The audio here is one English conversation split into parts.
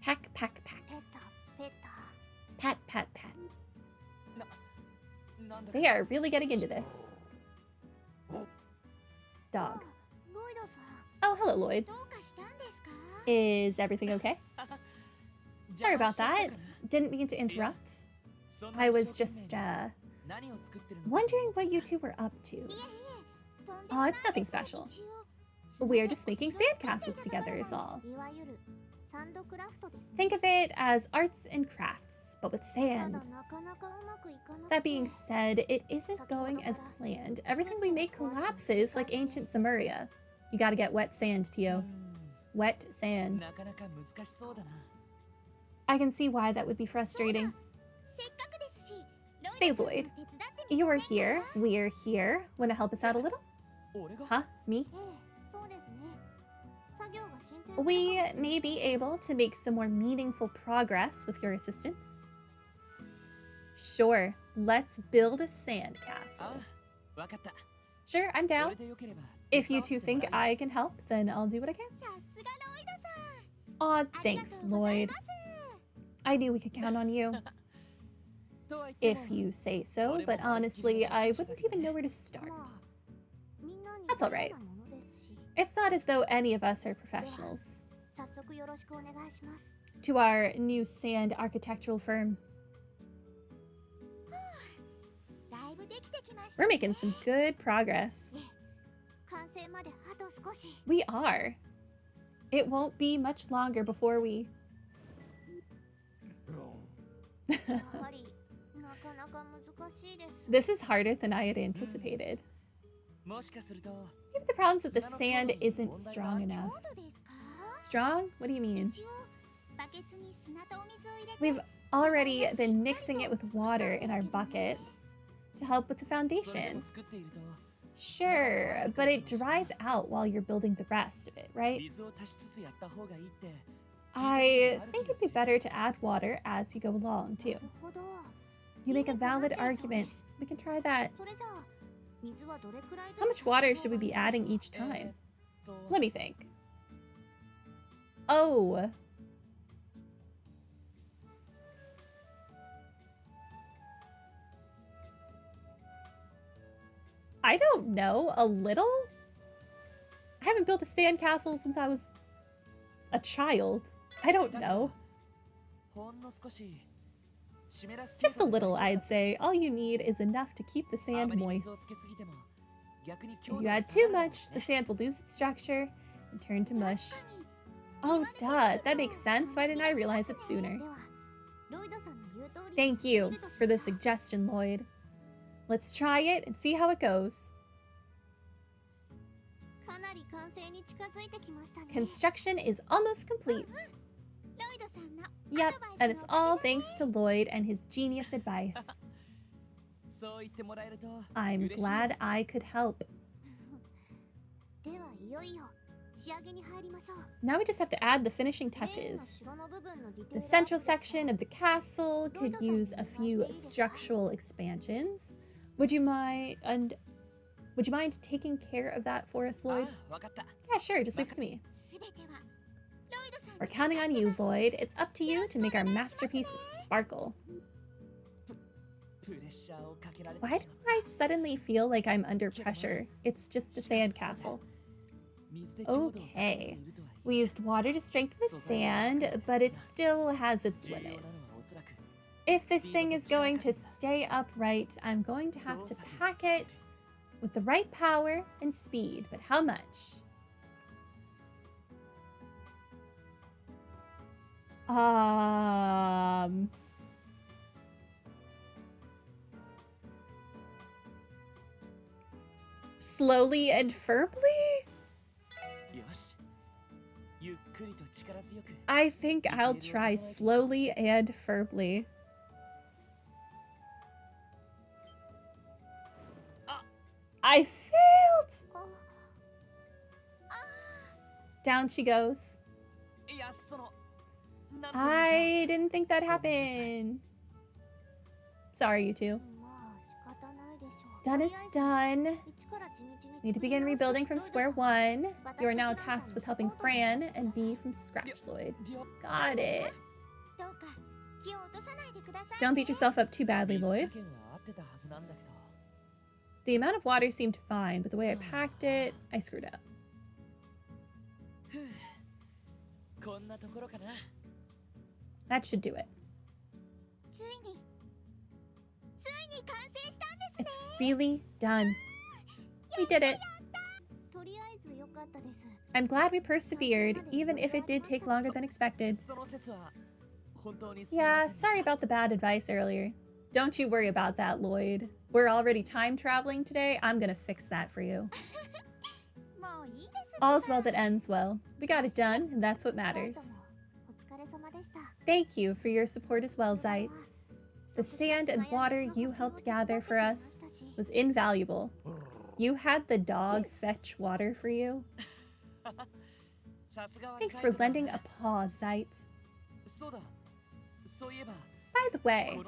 Pack, pack, pack. Pat, pat, pat. They are really getting into this. Dog. Oh, hello, Lloyd. Is everything okay? Sorry about that. Didn't mean to interrupt. I was just, wondering what you two were up to. Oh, it's nothing special. We're just making sandcastles together is all. Think of it as arts and crafts, but with sand. That being said, it isn't going as planned. Everything we make collapses like ancient Samaria. You gotta get wet sand, Tio. Wet sand. I can see why that would be frustrating. Say, Lloyd, you are here, we're here. Wanna help us out a little? Huh? Me? We may be able to make some more meaningful progress with your assistance. Sure, let's build a sandcastle. Sure, I'm down. If you two think I can help, then I'll do what I can. Aw, thanks, Lloyd. I knew we could count on you. If you say so, but honestly, I wouldn't even know where to start. That's alright. It's not as though any of us are professionals. To our new sand architectural firm. We're making some good progress. We are. It won't be much longer before we... This is harder than I had anticipated. Maybe the problem is that the sand isn't strong enough. Strong? What do you mean? We've already been mixing it with water in our buckets to help with the foundation. Sure, but it dries out while you're building the rest of it, right? I think it'd be better to add water as you go along, too. You make a valid argument. We can try that. How much water should we be adding each time? Let me think. Oh. I don't know. A little? I haven't built a sandcastle since I was a child. I don't know. Just a little, I'd say. All you need is enough to keep the sand moist. If you add too much, the sand will lose its structure and turn to mush. Oh, duh. That makes sense. Why didn't I realize it sooner? Thank you for the suggestion, Lloyd. Let's try it and see how it goes. Construction is almost complete. Yep, and it's all thanks to Lloyd and his genius advice. I'm glad I could help. Now we just have to add the finishing touches. The central section of the castle could use a few structural expansions. Would you mind taking care of that for us, Lloyd? Yeah, sure, just leave it to me. We're counting on you, Lloyd. It's up to you to make our masterpiece sparkle. Why do I suddenly feel like I'm under pressure? It's just a sandcastle. Okay. We used water to strengthen the sand, but it still has its limits. If this thing is going to stay upright, I'm going to have to pack it with the right power and speed. But how much? Slowly and firmly? I think I'll try slowly and firmly. I failed! Down she goes. I didn't think that'd happen. Sorry, you two. It's Done is done. Need to begin rebuilding from square one. You are now tasked with helping Fran and me from scratch, Lloyd. Got it. Don't beat yourself up too badly, Lloyd. The amount of water seemed fine, but the way I packed it, I screwed up. That should do it. It's really done. We did it. I'm glad we persevered, even if it did take longer than expected. Yeah, sorry about the bad advice earlier. Don't you worry about that, Lloyd. We're already time traveling today. I'm gonna fix that for you. All's well that ends well. We got it done, and that's what matters. Thank you for your support as well, Zeit. The sand and water you helped gather for us was invaluable. You had the dog fetch water for you. Thanks for lending a paw, Zeit. By the way,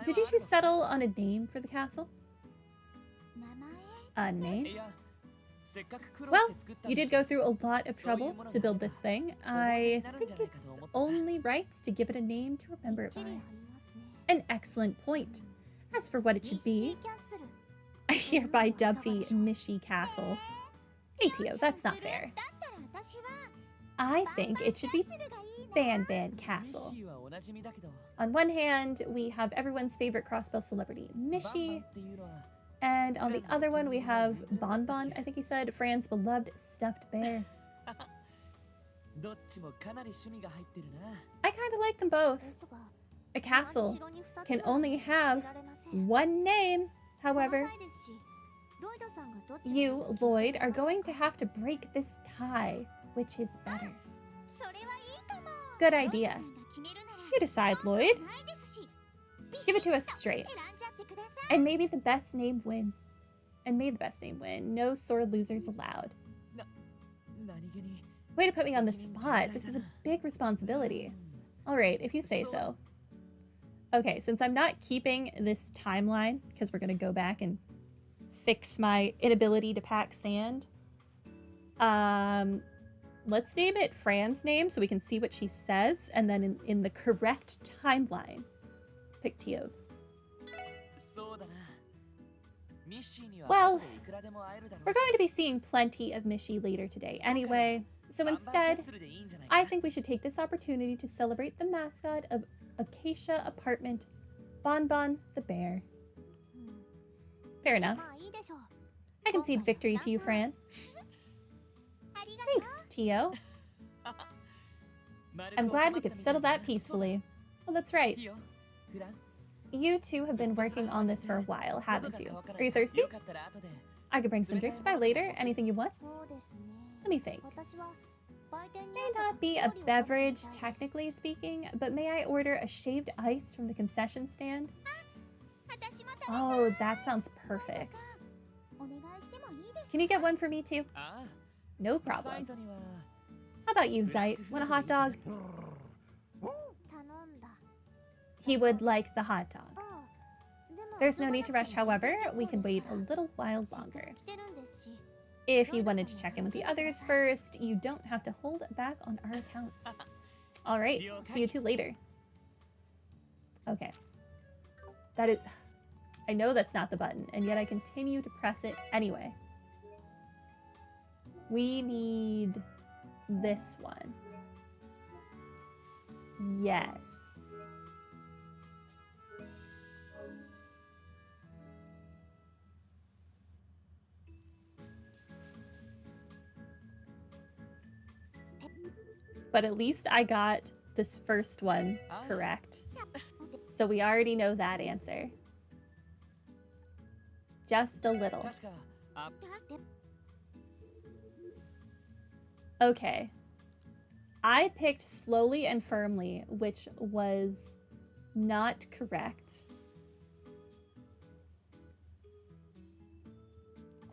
did you two settle on a name for the castle? A name? Well, you did go through a lot of trouble to build this thing. I think it's only right to give it a name to remember it by. An excellent point. As for what it should be, I hereby dub the Mishi Castle. Hey Tio, that's not fair. I think it should be Ban Ban Castle. On one hand, we have everyone's favorite Crossbell celebrity, Mishi. And on the other one, we have Bon Bon, I think he said, Fran's beloved stuffed bear. I kind of like them both. A castle can only have one name, however. You, Lloyd, are going to have to break this tie. Which is better? Good idea. You decide, Lloyd. Give it to us straight. And maybe the best name win. And may the best name win. No sore losers allowed. Way to put me on the spot. This is a big responsibility. Alright, if you say so. Okay, since I'm not keeping this timeline, because we're going to go back and fix my inability to pack sand, let's name it Fran's name so we can see what she says, and then in the correct timeline, pick Tio's. Well, we're going to be seeing plenty of Mishi later today anyway, so instead, I think we should take this opportunity to celebrate the mascot of Acacia Apartment, Bon Bon the bear. Fair enough. I concede victory to you, Fran. Thanks, Tio. I'm glad we could settle that peacefully. Well, that's right. You two have been working on this for a while, haven't you? Are you thirsty? I could bring some drinks by later. Anything you want? Let me think. May not be a beverage, technically speaking, but may I order a shaved ice from the concession stand? Oh, that sounds perfect. Can you get one for me too? No problem. How about you, Zeit? Want a hot dog? He would like the hot dog. There's no need to rush, however. We can wait a little while longer. If you wanted to check in with the others first, you don't have to hold back on our accounts. Alright, see you two later. Okay. That is... I know that's not the button, and yet I continue to press it anyway. We need this one. Yes. But at least I got this first one correct. So we already know that answer. Just a little. Okay. I picked slowly and firmly, which was not correct.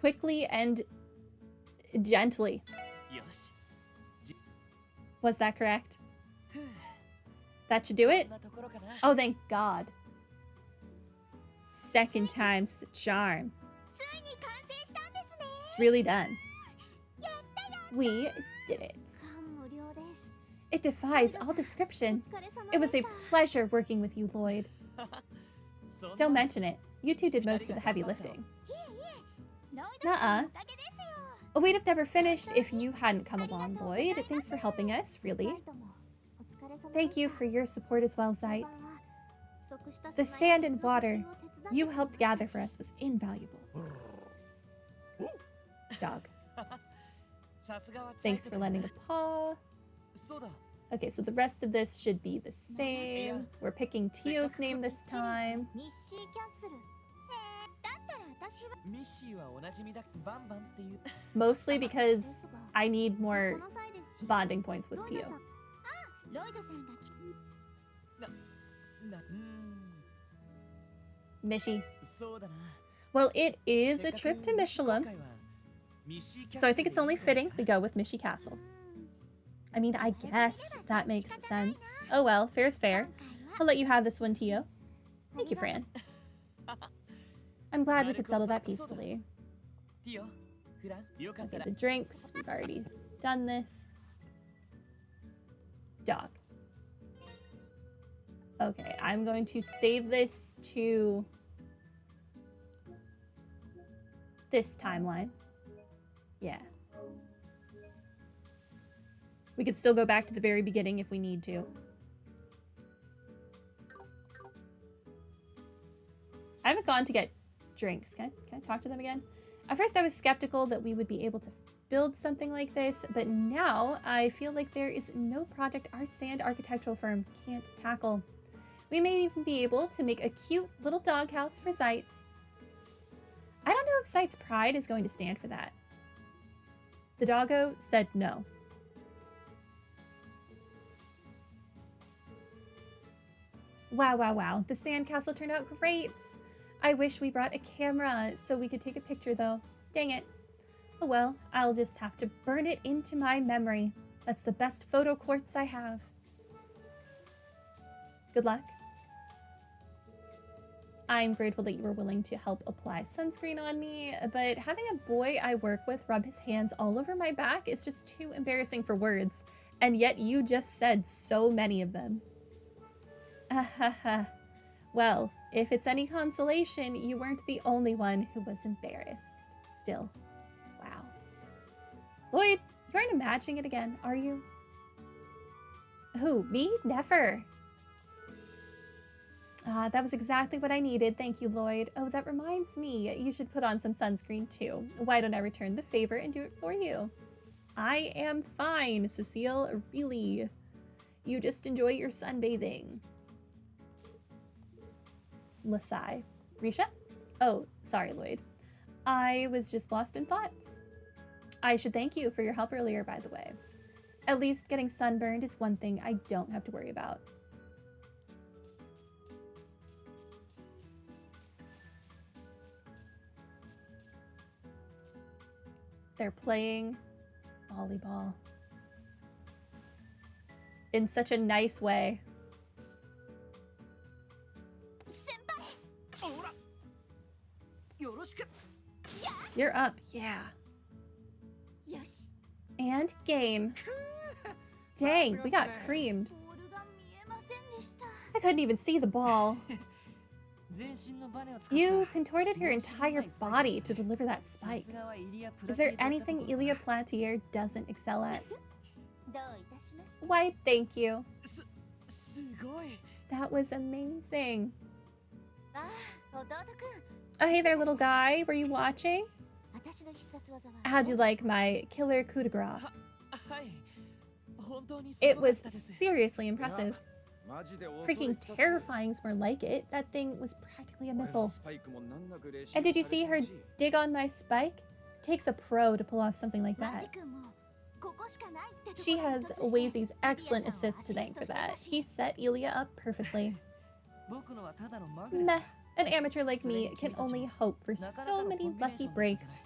Quickly and gently. Was that correct? That should do it? Oh, thank God. Second time's the charm. It's really done. We did it. It defies all description. It was a pleasure working with you, Lloyd. Don't mention it. You two did most of the heavy lifting. Nuh-uh. We'd have never finished if you hadn't come along, Lloyd. Thanks for helping us, really. Thank you for your support as well, Zeit. The sand and water you helped gather for us was invaluable. Dog. Thanks for lending a paw. Okay, so the rest of this should be the same. We're picking Tio's name this time. Mostly because I need more bonding points with Tio. Mishi. Well, it is a trip to Michelin, so I think it's only fitting we go with Mishi Castle. I mean, I guess that makes sense. Oh well, fair's fair. I'll let you have this one, Tio. Thank you, Fran. I'm glad we could settle that peacefully. Okay, the drinks. We've already done this. Dog. Okay, I'm going to save this to this timeline. Yeah. We could still go back to the very beginning if we need to. I haven't gone to get drinks. Can I talk to them again? At first I was skeptical that we would be able to build something like this, but now I feel like there is no project our sand architectural firm can't tackle. We may even be able to make a cute little doghouse for Zeit. I don't know if Zeit's pride is going to stand for that. The doggo said no. Wow, wow, wow. The sandcastle turned out great. I wish we brought a camera so we could take a picture though. Dang it. Oh well, I'll just have to burn it into my memory. That's the best photo quartz I have. Good luck. I'm grateful that you were willing to help apply sunscreen on me, but having a boy I work with rub his hands all over my back is just too embarrassing for words, and yet you just said so many of them. Well, if it's any consolation, you weren't the only one who was embarrassed. Still. Wow. Lloyd, you aren't imagining it again, are you? Who, me? Never. That was exactly what I needed. Thank you, Lloyd. Oh, that reminds me. You should put on some sunscreen, too. Why don't I return the favor and do it for you? I am fine, Cecile. Really. You just enjoy your sunbathing. Lasai. Risha? Oh, sorry, Lloyd. I was just lost in thoughts. I should thank you for your help earlier, by the way. At least getting sunburned is one thing I don't have to worry about. They're playing volleyball in such a nice way. You're up, yeah. And game. Dang, we got creamed. I couldn't even see the ball. You contorted your entire body to deliver that spike. Is there anything Ilia Platier doesn't excel at? Why, thank you. That was amazing. Oh, hey there, little guy. Were you watching? How'd you like my killer coup de grace? It was seriously impressive. Freaking terrifying's more like it. That thing was practically a missile. And did you see her dig on my spike? Takes a pro to pull off something like that. She has Wazy's excellent assist to thank for that. He set Ilia up perfectly. Meh. An amateur like me can only hope for so many lucky breaks.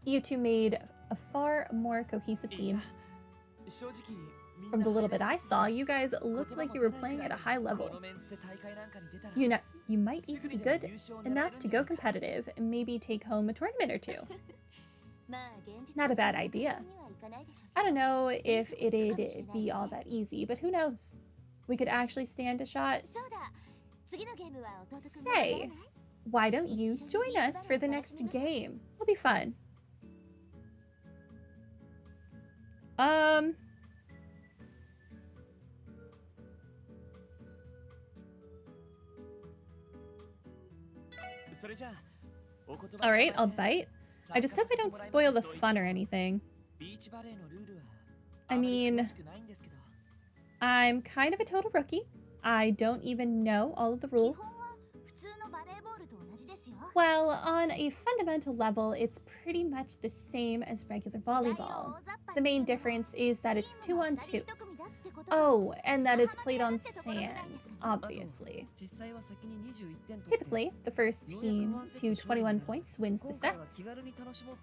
You two made a far more cohesive team. From the little bit I saw, you guys looked like you were playing at a high level. You might even be good enough to go competitive and maybe take home a tournament or two. Not a bad idea. I don't know if it'd be all that easy, but who knows? We could actually stand a shot. Say, why don't you join us for the next game? It'll be fun. Alright, I'll bite. I just hope I don't spoil the fun or anything. I mean, I'm kind of a total rookie. I don't even know all of the rules. Well, on a fundamental level, it's pretty much the same as regular volleyball. The main difference is that it's 2-on-2. Oh, and that it's played on sand, obviously. Typically, the first team to 21 points wins the set.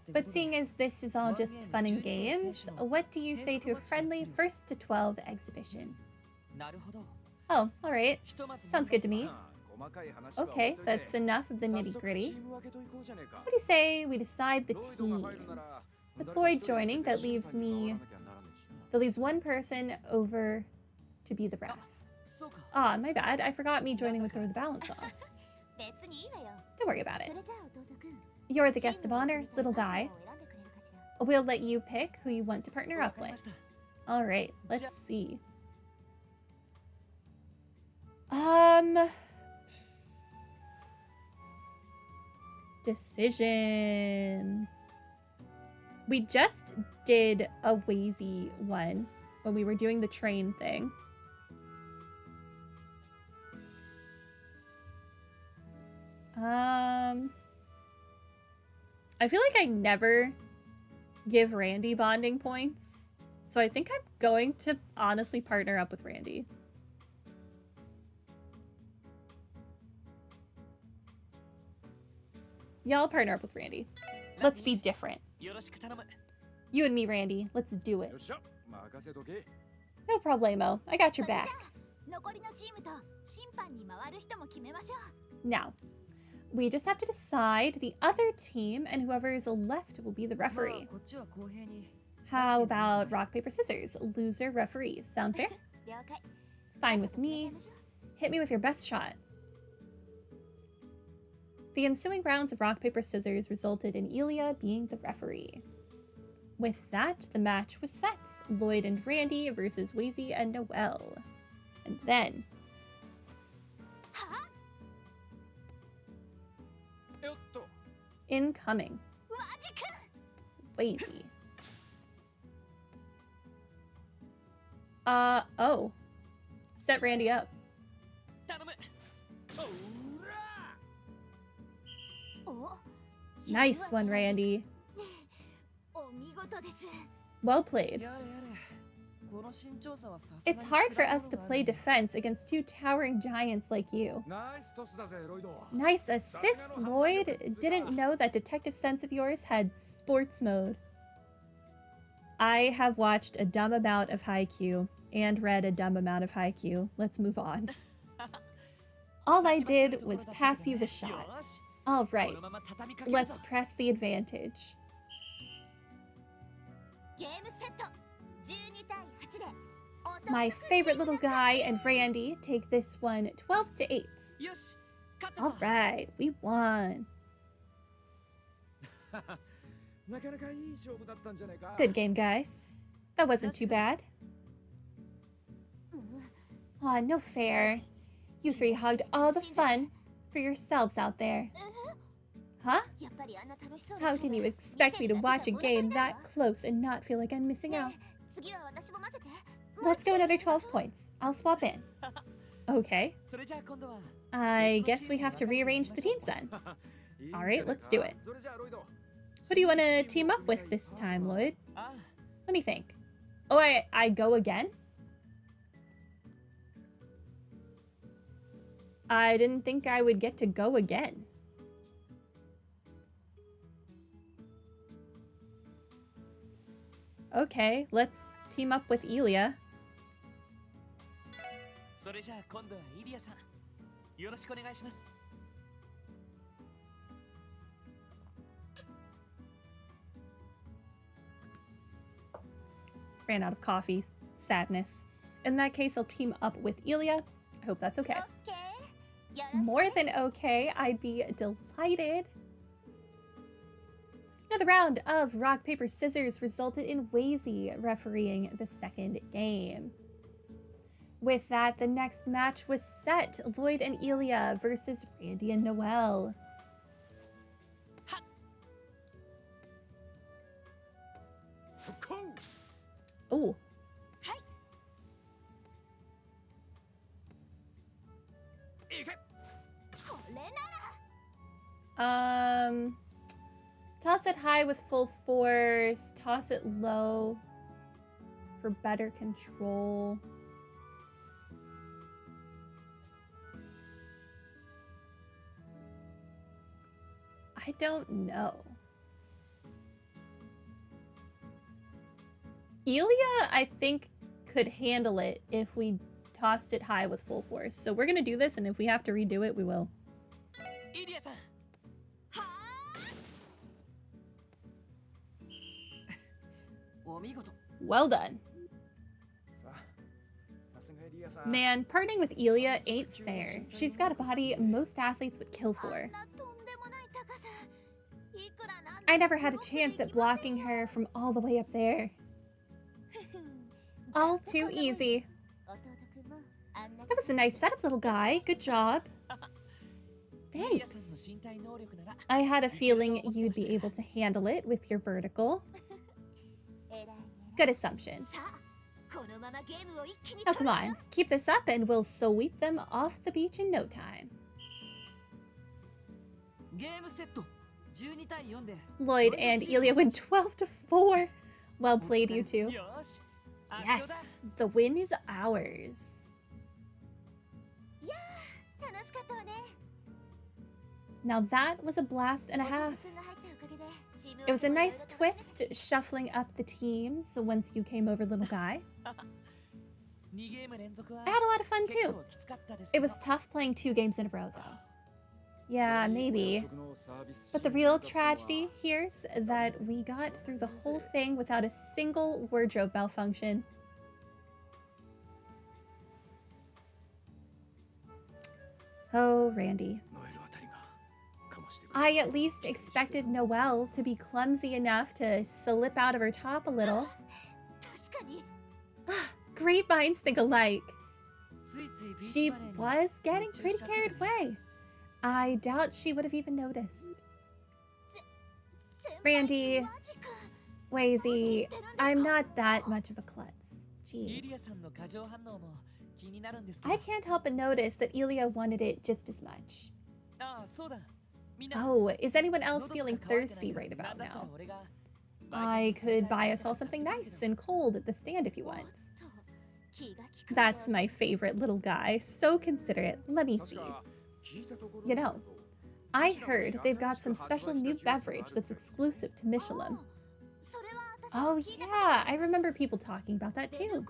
But seeing as this is all just fun and games, what do you say to a friendly 1st to 12 exhibition? Oh, alright. Sounds good to me. Okay, that's enough of the nitty-gritty. What do you say we decide the teams? With Lloyd joining, that leaves one person over to be the ref. Ah, my bad. I forgot me joining would throw the balance off. Don't worry about it. You're the guest of honor, little guy. We'll let you pick who you want to partner up with. Alright, let's see. Decisions. We just did a Wazy one when we were doing the train thing. I feel like I never give Randy bonding points, so I think I'm going to honestly partner up with Randy. Y'all partner up with Randy. Let's be different. You and me, Randy. Let's do it. No problemo. I got your back. Now, we just have to decide the other team, and whoever is left will be the referee. How about rock, paper, scissors? Loser, referee. Sound fair? It's fine with me. Hit me with your best shot. The ensuing rounds of rock, paper, scissors resulted in Ilya being the referee. With that, the match was set. Lloyd and Randy versus Wazy and Noelle. And then... incoming. Wazy. Oh. Set Randy up. Nice one, Randy. Well played. It's hard for us to play defense against two towering giants like you. Nice assist, Lloyd. Didn't know that detective sense of yours had sports mode. I have watched a dumb amount of Haikyu and read a dumb amount of Haikyu. Let's move on. All I did was pass you the shot. All right, let's press the advantage. My favorite little guy and Randy take this one 12-8. All right, we won. Good game, guys. That wasn't too bad. Aw, no fair. You three hugged all the fun for yourselves out there. Huh? How can you expect me to watch a game that close and not feel like I'm missing out? Let's go another 12 points. I'll swap in. Okay. I guess we have to rearrange the teams then. Alright, let's do it. Who do you want to team up with this time, Lloyd? Let me think. Oh, I go again? I didn't think I would get to go again. Okay, let's team up with Ilya. Ran out of coffee. Sadness. In that case, I'll team up with Ilya. I hope that's okay. More than okay. I'd be delighted. Another round of rock, paper, scissors resulted in Wazy refereeing the second game. With that, the next match was set. Lloyd and Ilya versus Randy and Noelle. Oh. Toss it high with full force. Toss it low for better control. I don't know. Ilya, I think, could handle it if we tossed it high with full force. So we're gonna do this, and if we have to redo it, we will. Well done. Man, partnering with Ilya ain't fair. She's got a body most athletes would kill for. I never had a chance at blocking her from all the way up there. All too easy. That was a nice setup, little guy. Good job. Thanks. I had a feeling you'd be able to handle it with your vertical. Good assumption. Oh, come on. Keep this up and we'll sweep them off the beach in no time. Lloyd and Ilya win 12-4. Well played, you two. Yes, the win is ours. Now that was a blast and a half. It was a nice twist, shuffling up the teams once you came over, little guy. I had a lot of fun too. It was tough playing 2 games in a row though. Yeah, maybe. But the real tragedy here's that we got through the whole thing without a single wardrobe malfunction. Oh, Randy. I at least expected Noelle to be clumsy enough to slip out of her top a little. Great minds think alike. She was getting pretty carried away. I doubt she would have even noticed. Randy, Wazy, I'm not that much of a klutz. Jeez. I can't help but notice that Ilya wanted it just as much. Oh, is anyone else feeling thirsty right about now? I could buy us all something nice and cold at the stand if you want. That's my favorite little guy. So considerate. Let me see. You know, I heard they've got some special new beverage that's exclusive to Michelin. Oh yeah, I remember people talking about that too.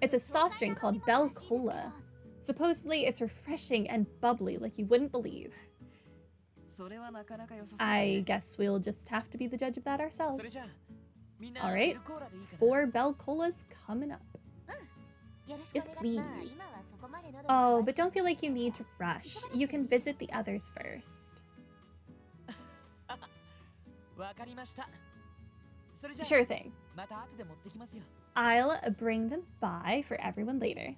It's a soft drink called Bell Cola. Supposedly it's refreshing and bubbly like you wouldn't believe. I guess we'll just have to be the judge of that ourselves. Alright, 4 Bell Colas coming up. Yes, please. Oh, but don't feel like you need to rush. You can visit the others first. Sure thing. I'll bring them by for everyone later.